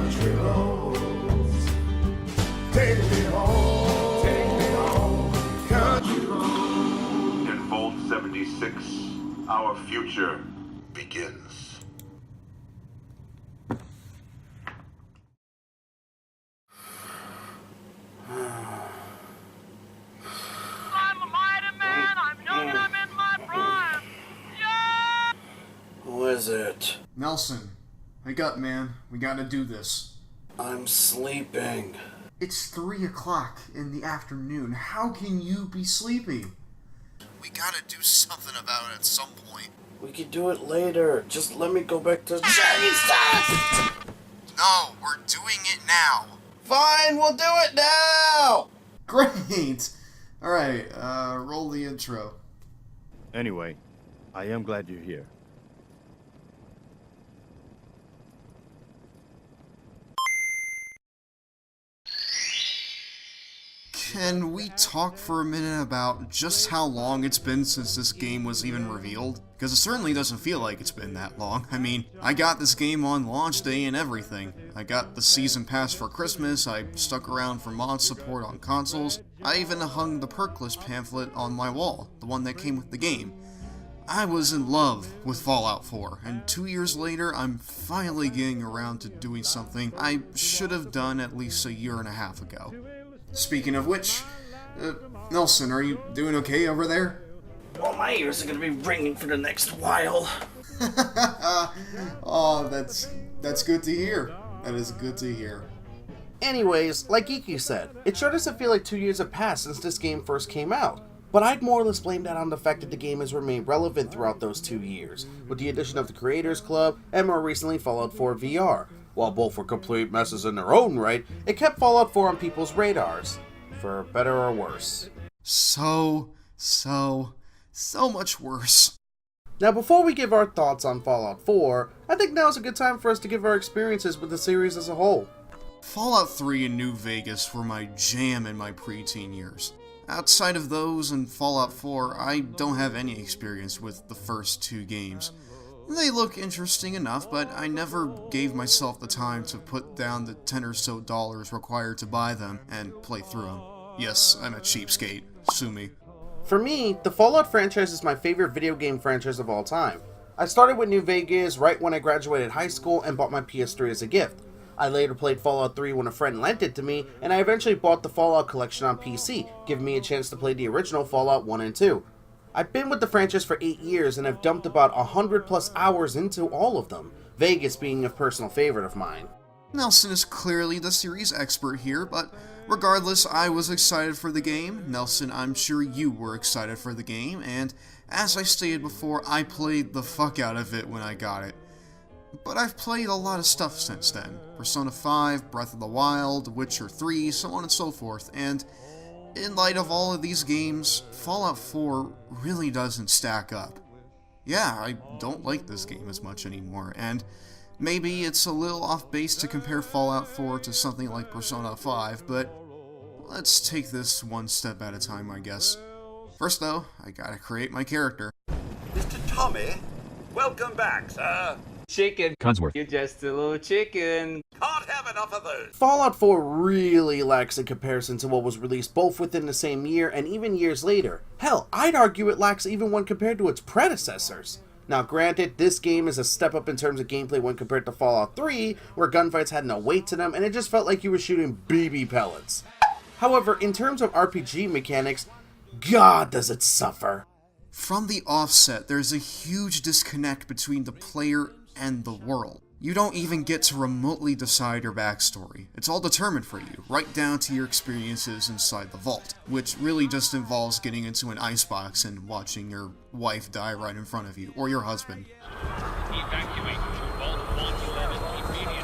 country roads. Take me home, country roads. In Vault 76, our future begins. I'm a mighty man, I'm young and I'm in my prime. Yeah! Who is it? Nelson, wake up, man. We gotta do this. I'm sleeping. It's 3 o'clock in the afternoon. How can you be sleeping? We gotta do something about it at some point. We could do it later. Just let me go back to... No, we're doing it now. Fine, we'll do it now! Great! Alright, roll the intro. Anyway, I am glad you're here. Can we talk for a minute about just how long it's been since this game was even revealed? Because it certainly doesn't feel like it's been that long. I mean, I got this game on launch day and everything. I got the season pass for Christmas, I stuck around for mod support on consoles, I even hung the perk list pamphlet on my wall, the one that came with the game. I was in love with Fallout 4, and 2 years later, I'm finally getting around to doing something I should have done at least a year and a half ago. Speaking of which, Nelson, are you doing okay over there? Well, my ears are gonna be ringing for the next while. Oh, that's good to hear. That is good to hear. Anyways, like Geeky said, it sure doesn't feel like 2 years have passed since this game first came out. But I'd more or less blame that on the fact that the game has remained relevant throughout those 2 years, with the addition of the Creators Club, and more recently Fallout 4 VR. While both were complete messes in their own right, it kept Fallout 4 on people's radars, for better or worse. So much worse. Now before we give our thoughts on Fallout 4, I think now's a good time for us to give our experiences with the series as a whole. Fallout 3 and New Vegas were my jam in my preteen years. Outside of those and Fallout 4, I don't have any experience with the first 2 games. They look interesting enough, but I never gave myself the time to put down the $10 or so required to buy them and play through them. Yes, I'm a cheapskate. Sue me. For me, the Fallout franchise is my favorite video game franchise of all time. I started with New Vegas right when I graduated high school and bought my PS3 as a gift. I later played Fallout 3 when a friend lent it to me, and I eventually bought the Fallout collection on PC, giving me a chance to play the original Fallout 1 and 2. I've been with the franchise for 8 years and have dumped about 100 plus hours into all of them, Vegas being a personal favorite of mine. Nelson is clearly the series expert here, but regardless, I was excited for the game. Nelson, I'm sure you were excited for the game, and as I stated before, I played the fuck out of it when I got it. But I've played a lot of stuff since then. Persona 5, Breath of the Wild, Witcher 3, so on and so forth, and in light of all of these games, Fallout 4 really doesn't stack up. Yeah, I don't like this game as much anymore, and maybe it's a little off base to compare Fallout 4 to something like Persona 5, but let's take this one step at a time, I guess. First though, I gotta create my character. Mr. Tommy, welcome back, sir. Chicken. Codsworth. You're just a little chicken. Can't have enough of those. Fallout 4 really lacks in comparison to what was released both within the same year and even years later. Hell, I'd argue it lacks even when compared to its predecessors. Now granted, this game is a step up in terms of gameplay when compared to Fallout 3, where gunfights had no weight to them and it just felt like you were shooting BB pellets. However, in terms of RPG mechanics, God does it suffer. From the offset, there's a huge disconnect between the player and the world. You don't even get to remotely decide your backstory. It's all determined for you, right down to your experiences inside the vault, which really just involves getting into an icebox and watching your wife die right in front of you, or your husband. Evacuate to Vault 111 immediately.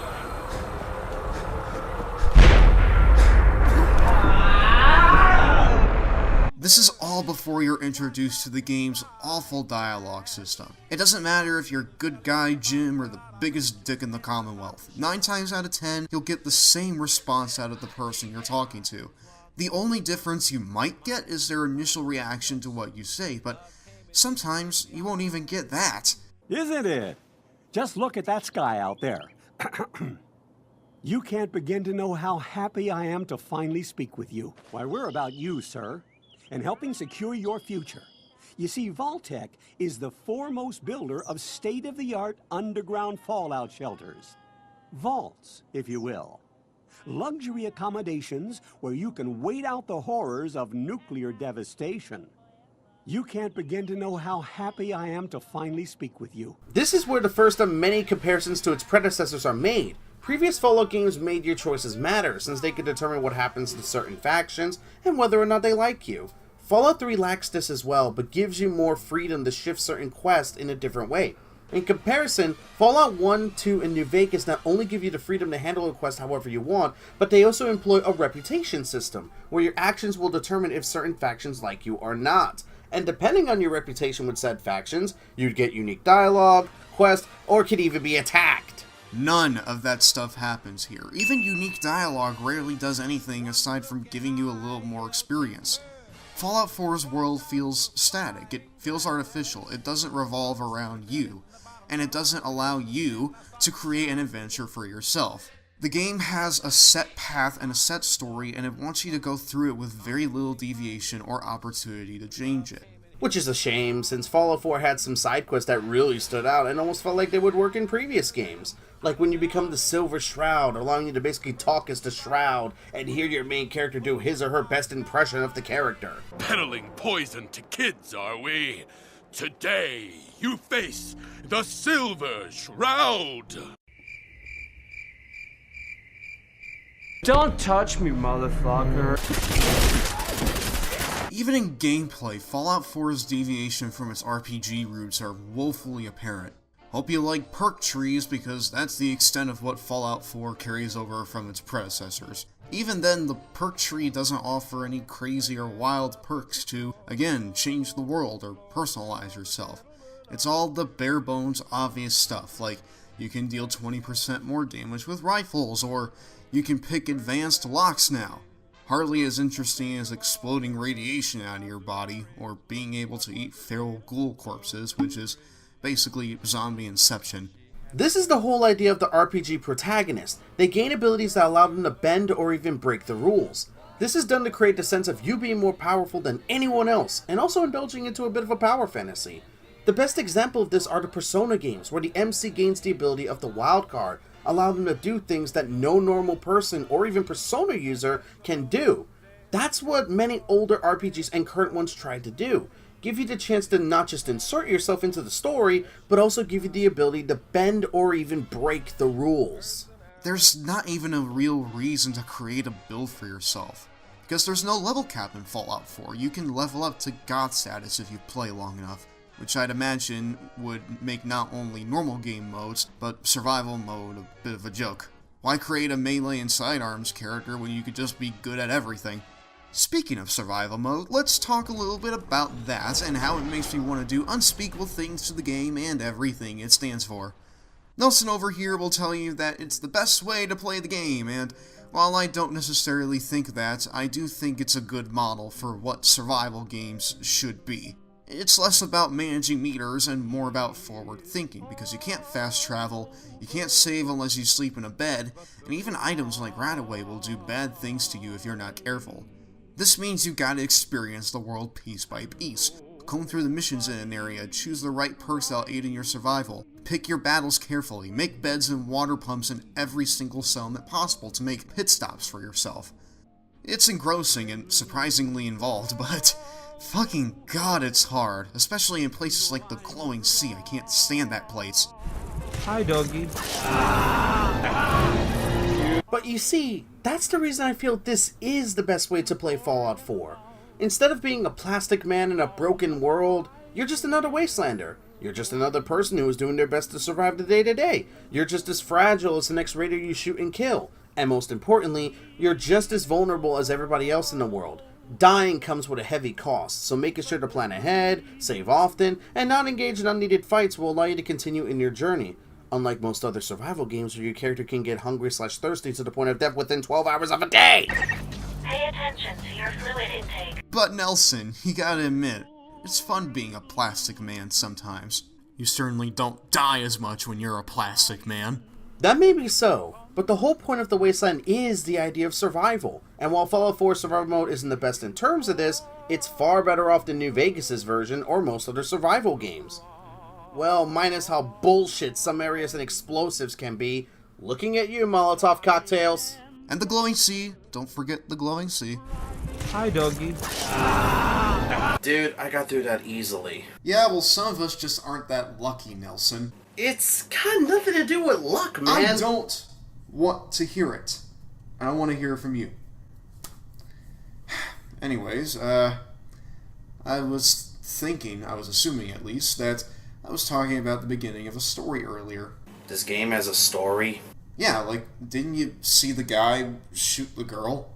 This is all before you're introduced to the game's awful dialogue system. It doesn't matter if you're good guy Jim or the biggest dick in the Commonwealth. 9 times out of 10, you'll get the same response out of the person you're talking to. The only difference you might get is their initial reaction to what you say, but sometimes you won't even get that. Isn't it? Just look at that sky out there. You can't begin to know how happy I am to finally speak with you. Why, we're about you, sir, and helping secure your future. You see, Vault-Tec is the foremost builder of state-of-the-art underground fallout shelters. Vaults, if you will. Luxury accommodations where you can wait out the horrors of nuclear devastation. You can't begin to know how happy I am to finally speak with you. This is where the first of many comparisons to its predecessors are made. Previous Fallout games made your choices matter, since they could determine what happens to certain factions and whether or not they like you. Fallout 3 lacks this as well, but gives you more freedom to shift certain quests in a different way. In comparison, Fallout 1, 2, and New Vegas not only give you the freedom to handle a quest however you want, but they also employ a reputation system, where your actions will determine if certain factions like you or not. And depending on your reputation with said factions, you'd get unique dialogue, quests, or could even be attacked. None of that stuff happens here. Even unique dialogue rarely does anything aside from giving you a little more experience. Fallout 4's world feels static, it feels artificial, it doesn't revolve around you, and it doesn't allow you to create an adventure for yourself. The game has a set path and a set story, and it wants you to go through it with very little deviation or opportunity to change it. Which is a shame, since Fallout 4 had some side quests that really stood out and almost felt like they would work in previous games. Like when you become the Silver Shroud, allowing you to basically talk as the Shroud and hear your main character do his or her best impression of the character. Peddling poison to kids, are we? Today, you face the Silver Shroud! Don't touch me, motherfucker. Even in gameplay, Fallout 4's deviation from its RPG roots are woefully apparent. Hope you like perk trees, because that's the extent of what Fallout 4 carries over from its predecessors. Even then, the perk tree doesn't offer any crazy or wild perks to, again, change the world or personalize yourself. It's all the bare bones obvious stuff, like you can deal 20% more damage with rifles, or you can pick advanced locks now. Hardly as interesting as exploding radiation out of your body, or being able to eat feral ghoul corpses, which is basically zombie inception. This is the whole idea of the RPG protagonist. They gain abilities that allow them to bend or even break the rules. This is done to create the sense of you being more powerful than anyone else, and also indulging into a bit of a power fantasy. The best example of this are the Persona games, where the MC gains the ability of the wild card, allowing them to do things that no normal person or even Persona user can do. That's what many older RPGs and current ones try to do. Give you the chance to not just insert yourself into the story, but also give you the ability to bend or even break the rules. There's not even a real reason to create a build for yourself, because there's no level cap in Fallout 4. You can level up to God status if you play long enough, which I'd imagine would make not only normal game modes, but survival mode a bit of a joke. Why create a melee and sidearms character when you could just be good at everything? Speaking of survival mode, let's talk a little bit about that and how it makes me want to do unspeakable things to the game and everything it stands for. Nelson over here will tell you that it's the best way to play the game, and while I don't necessarily think that, I do think it's a good model for what survival games should be. It's less about managing meters and more about forward thinking, because you can't fast travel, you can't save unless you sleep in a bed, and even items like Radaway will do bad things to you if you're not careful. This means you gotta experience the world piece by piece. Comb through the missions in an area, choose the right perks that'll aid in your survival, pick your battles carefully, make beds and water pumps in every single settlement possible to make pit stops for yourself. It's engrossing and surprisingly involved, but fucking god it's hard, especially in places like the glowing sea. I can't stand that place. Hi, doggy. But you see, that's the reason I feel this is the best way to play Fallout 4. Instead of being a plastic man in a broken world, you're just another wastelander. You're just another person who is doing their best to survive the day-to-day. You're just as fragile as the next raider you shoot and kill. And most importantly, you're just as vulnerable as everybody else in the world. Dying comes with a heavy cost, so making sure to plan ahead, save often, and not engage in unneeded fights will allow you to continue in your journey. Unlike most other survival games where your character can get hungry/thirsty to the point of death within 12 hours of a day! Pay attention to your fluid intake. But Nelson, you gotta admit, it's fun being a plastic man sometimes. You certainly don't die as much when you're a plastic man. That may be so, But the whole point of the Wasteland is the idea of survival, and while Fallout 4 survival mode isn't the best in terms of this, it's far better off than New Vegas' version or most other survival games. Well, minus how bullshit some areas and explosives can be. Looking at you, Molotov cocktails. And the glowing sea. Don't forget the glowing sea. Hi, doggy. Dude, I got through that easily. Yeah, well, some of us just aren't that lucky, Nelson. It's got nothing to do with luck, man. I don't want to hear it. I want to hear it from you. Anyways, I was assuming at least, that I was talking about the beginning of a story earlier. This game has a story? Yeah, like, didn't you see the guy shoot the girl?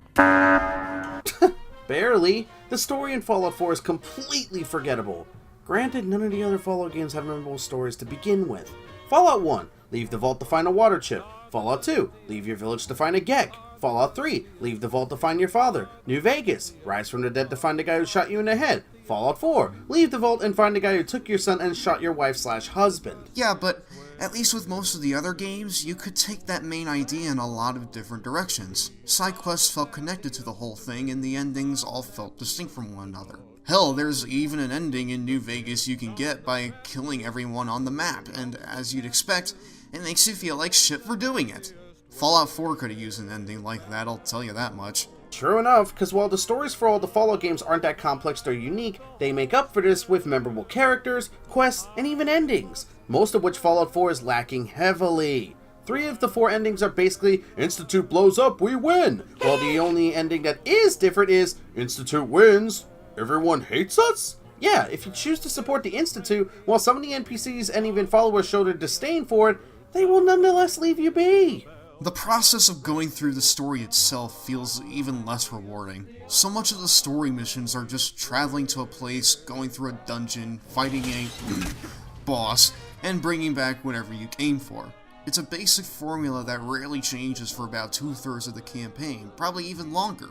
Barely. The story in Fallout 4 is completely forgettable. Granted, none of the other Fallout games have memorable stories to begin with. Fallout 1, leave the vault to find a water chip. Fallout 2, leave your village to find a Gek. Fallout 3, leave the vault to find your father. New Vegas, rise from the dead to find the guy who shot you in the head. Fallout 4, leave the vault and find the guy who took your son and shot your wife/husband. Yeah, but at least with most of the other games, you could take that main idea in a lot of different directions. Side quests felt connected to the whole thing, and the endings all felt distinct from one another. Hell, there's even an ending in New Vegas you can get by killing everyone on the map, and as you'd expect, it makes you feel like shit for doing it. Fallout 4 could have used an ending like that, I'll tell you that much. True enough, because while the stories for all the Fallout games aren't that complex or unique, they make up for this with memorable characters, quests, and even endings, most of which Fallout 4 is lacking heavily. 3 of the 4 endings are basically, Institute blows up, we win, while the only ending that is different is, Institute wins, everyone hates us? Yeah, if you choose to support the Institute, while some of the NPCs and even followers show their disdain for it, they will nonetheless leave you be. The process of going through the story itself feels even less rewarding. So much of the story missions are just traveling to a place, going through a dungeon, fighting a boss, and bringing back whatever you came for. It's a basic formula that rarely changes for about 2/3 of the campaign, probably even longer.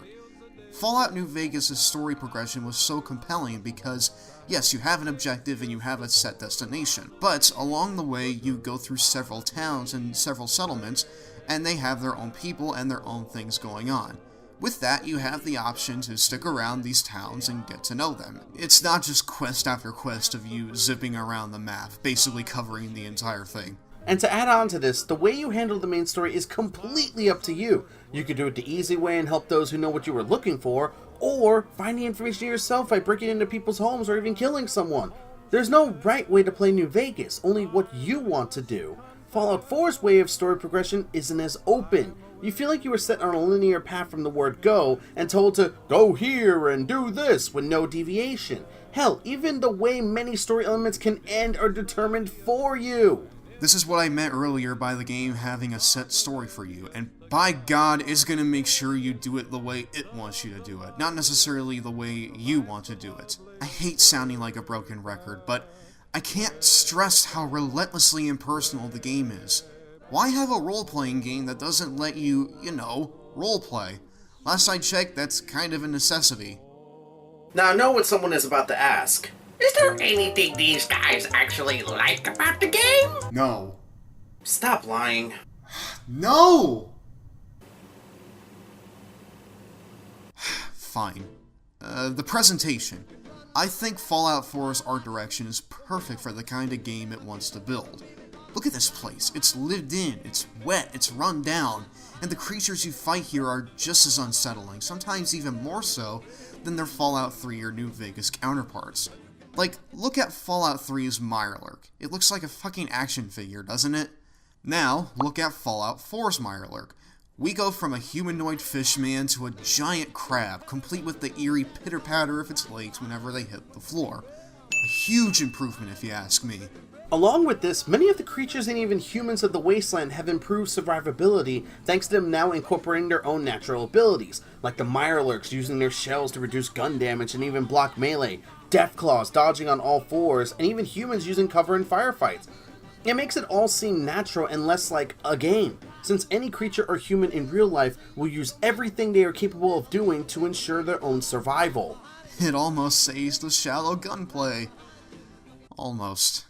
Fallout New Vegas' story progression was so compelling because, yes, you have an objective and you have a set destination, but along the way you go through several towns and several settlements, and they have their own people and their own things going on. With that, you have the option to stick around these towns and get to know them. It's not just quest after quest of you zipping around the map, basically covering the entire thing. And to add on to this, the way you handle the main story is completely up to you. You could do it the easy way and help those who know what you were looking for, or find the information yourself by breaking into people's homes or even killing someone. There's no right way to play New Vegas, only what you want to do. Fallout 4's way of story progression isn't as open. You feel like you were set on a linear path from the word go and told to go here and do this with no deviation. Hell, even the way many story elements can end are determined for you. This is what I meant earlier by the game having a set story for you, and by God, it's gonna make sure you do it the way it wants you to do it, not necessarily the way you want to do it. I hate sounding like a broken record, but I can't stress how relentlessly impersonal the game is. Why have a role-playing game that doesn't let you, role-play? Last I checked, that's kind of a necessity. Now I know what someone is about to ask. Is there anything these guys actually like about the game? No. Stop lying. No! Fine. The presentation. I think Fallout 4's art direction is perfect for the kind of game it wants to build. Look at this place. It's lived in, it's wet, it's run down, and the creatures you fight here are just as unsettling, sometimes even more so than their Fallout 3 or New Vegas counterparts. Like, look at Fallout 3's Mirelurk. It looks like a fucking action figure, doesn't it? Now, look at Fallout 4's Mirelurk. We go from a humanoid fishman to a giant crab, complete with the eerie pitter-patter of its legs whenever they hit the floor. A huge improvement if you ask me. Along with this, many of the creatures and even humans of the Wasteland have improved survivability thanks to them now incorporating their own natural abilities, like the Mirelurks using their shells to reduce gun damage and even block melee, Deathclaws dodging on all fours, and even humans using cover in firefights. It makes it all seem natural and less like a game, since any creature or human in real life will use everything they are capable of doing to ensure their own survival. It almost saves the shallow gunplay. Almost.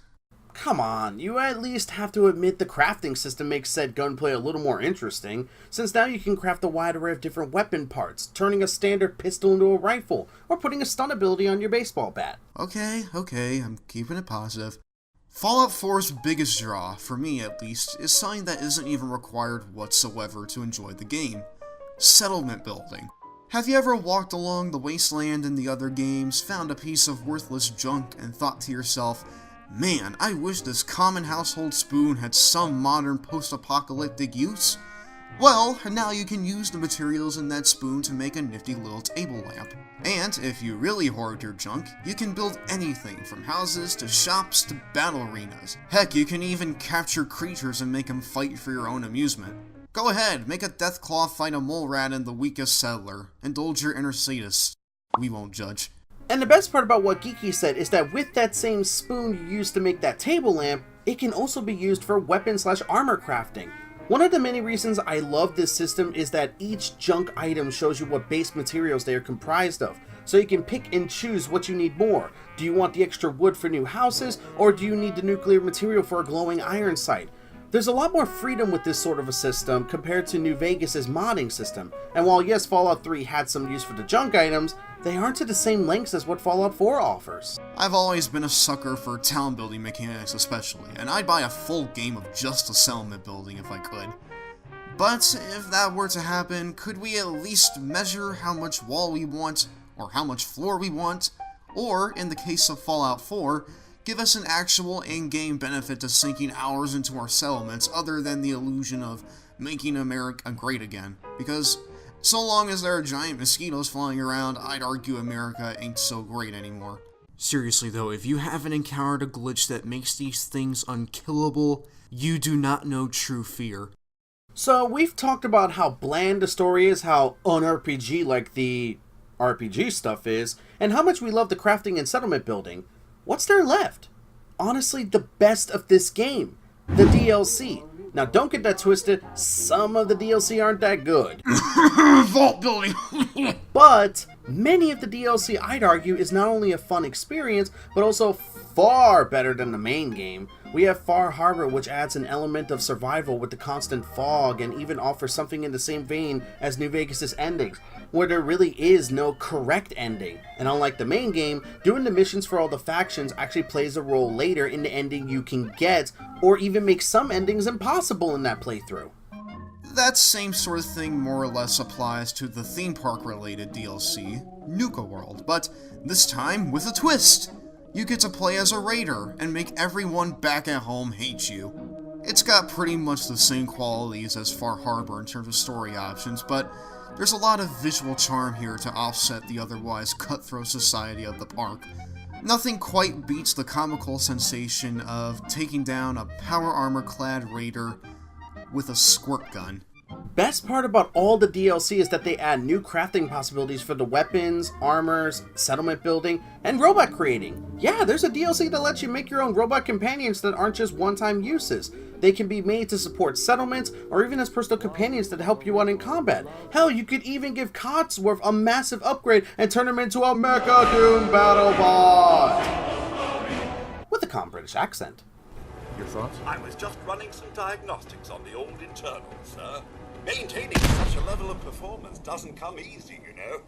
Come on, you at least have to admit the crafting system makes said gunplay a little more interesting, since now you can craft a wide array of different weapon parts, turning a standard pistol into a rifle, or putting a stun ability on your baseball bat. Okay, I'm keeping it positive. Fallout 4's biggest draw, for me at least, is something that isn't even required whatsoever to enjoy the game. Settlement building. Have you ever walked along the wasteland in the other games, found a piece of worthless junk, and thought to yourself, man, I wish this common household spoon had some modern post-apocalyptic use? Well, now you can use the materials in that spoon to make a nifty little table lamp. And if you really hoard your junk, you can build anything from houses to shops to battle arenas. Heck, you can even capture creatures and make them fight for your own amusement. Go ahead, make a Deathclaw fight a mole rat and the weakest settler. Indulge your inner sadist. We won't judge. And the best part about what Geeky said is that with that same spoon you used to make that table lamp, it can also be used for weapon/armor crafting. One of the many reasons I love this system is that each junk item shows you what base materials they are comprised of, so you can pick and choose what you need more. Do you want the extra wood for new houses, or do you need the nuclear material for a glowing iron sight? There's a lot more freedom with this sort of a system compared to New Vegas' modding system, and while yes, Fallout 3 had some use for the junk items, they aren't to the same lengths as what Fallout 4 offers. I've always been a sucker for town building mechanics especially, and I'd buy a full game of just the settlement building if I could. But if that were to happen, could we at least measure how much wall we want, or how much floor we want, or, in the case of Fallout 4, give us an actual in-game benefit to sinking hours into our settlements other than the illusion of making America great again, because so long as there are giant mosquitoes flying around, I'd argue America ain't so great anymore. Seriously though, if you haven't encountered a glitch that makes these things unkillable, you do not know true fear. So we've talked about how bland the story is, how un-RPG like the RPG stuff is, and how much we love the crafting and settlement building. What's there left? Honestly, the best of this game, the DLC. Now don't get that twisted, some of the DLC aren't that good. Vault building! But many of the DLC, I'd argue, is not only a fun experience, but also far better than the main game. We have Far Harbor, which adds an element of survival with the constant fog, and even offers something in the same vein as New Vegas' endings, where there really is no correct ending. And unlike the main game, doing the missions for all the factions actually plays a role later in the ending you can get, or even makes some endings impossible in that playthrough. That same sort of thing more or less applies to the theme park related DLC, Nuka World, but this time with a twist! You get to play as a raider and make everyone back at home hate you. It's got pretty much the same qualities as Far Harbor in terms of story options, but there's a lot of visual charm here to offset the otherwise cutthroat society of the park. Nothing quite beats the comical sensation of taking down a power armor-clad raider with a squirt gun. Best part about all the DLC is that they add new crafting possibilities for the weapons, armors, settlement building, and robot creating. Yeah, there's a DLC that lets you make your own robot companions that aren't just one-time uses. They can be made to support settlements, or even as personal companions that help you out in combat. Hell, you could even give Codsworth a massive upgrade and turn him into a Mecha Doom BattleBot! With a calm British accent. Your thoughts? I was just running some diagnostics on the old internals, sir. Maintaining such a level of performance doesn't come easy, you know.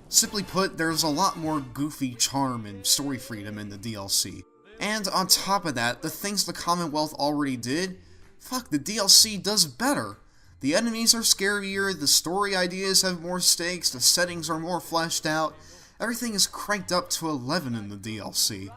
Simply put, there's a lot more goofy charm and story freedom in the DLC. And on top of that, the things the Commonwealth already did, fuck, the DLC does better. The enemies are scarier, the story ideas have more stakes, the settings are more fleshed out, everything is cranked up to 11 in the DLC.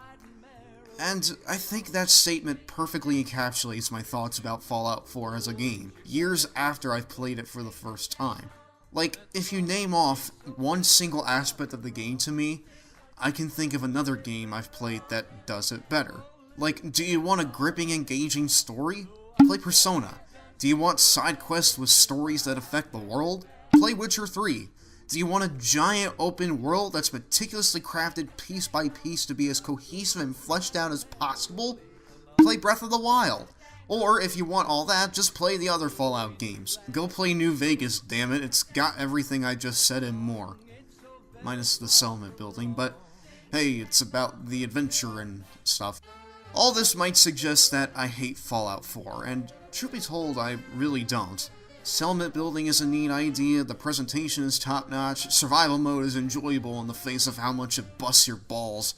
And I think that statement perfectly encapsulates my thoughts about Fallout 4 as a game, years after I've played it for the first time. Like, if you name off one single aspect of the game to me, I can think of another game I've played that does it better. Like, do you want a gripping, engaging story? Play Persona. Do you want side quests with stories that affect the world? Play Witcher 3. Do you want a giant open world that's meticulously crafted piece by piece to be as cohesive and fleshed out as possible? Play Breath of the Wild. Or, if you want all that, just play the other Fallout games. Go play New Vegas, damn it, it's got everything I just said and more. Minus the settlement building, but hey, it's about the adventure and stuff. All this might suggest that I hate Fallout 4, and truth be told, I really don't. Settlement building is a neat idea, the presentation is top-notch, survival mode is enjoyable in the face of how much it busts your balls,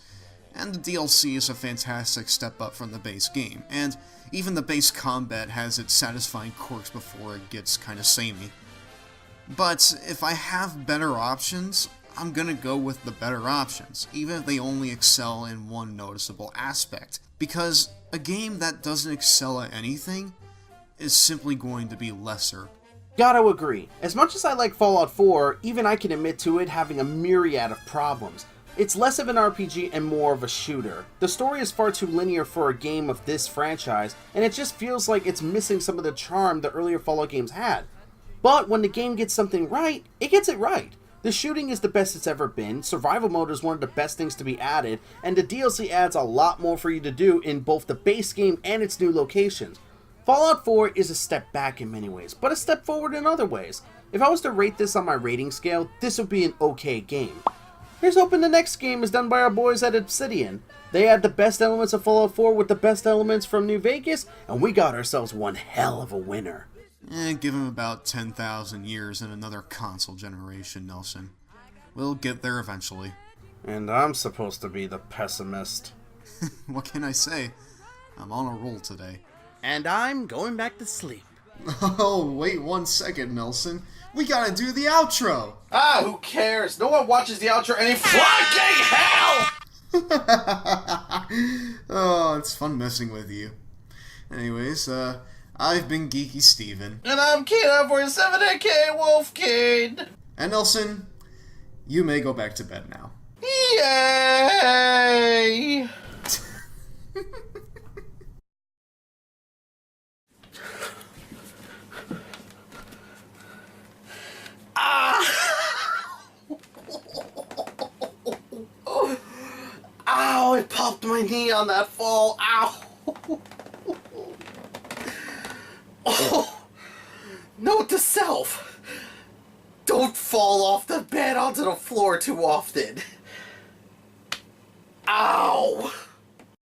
and the DLC is a fantastic step up from the base game, and even the base combat has its satisfying quirks before it gets kinda samey. But if I have better options, I'm gonna go with the better options, even if they only excel in one noticeable aspect, because a game that doesn't excel at anything is simply going to be lesser. Gotta agree. As much as I like Fallout 4, even I can admit to it having a myriad of problems. It's less of an RPG and more of a shooter. The story is far too linear for a game of this franchise, and it just feels like it's missing some of the charm the earlier Fallout games had. But when the game gets something right, it gets it right. The shooting is the best it's ever been, survival mode is one of the best things to be added, and the DLC adds a lot more for you to do in both the base game and its new locations. Fallout 4 is a step back in many ways, but a step forward in other ways. If I was to rate this on my rating scale, this would be an okay game. Here's hoping the next game is done by our boys at Obsidian. They add the best elements of Fallout 4 with the best elements from New Vegas, and we got ourselves one hell of a winner. Give him about 10,000 years and another console generation, Nelson. We'll get there eventually. And I'm supposed to be the pessimist. What can I say? I'm on a roll today. And I'm going back to sleep. Oh, wait 1 second, Nelson. We gotta do the outro! Ah, who cares? No one watches the outro any fucking hell! Oh, it's fun messing with you. Anyways, I've been Geeky Steven. And I'm Keeneye47, aka Wolfkeen! And Nelson, you may go back to bed now. Yay! Ow, I popped my knee on that fall. Ow. Oh. Note to self. Don't fall off the bed onto the floor too often. Ow.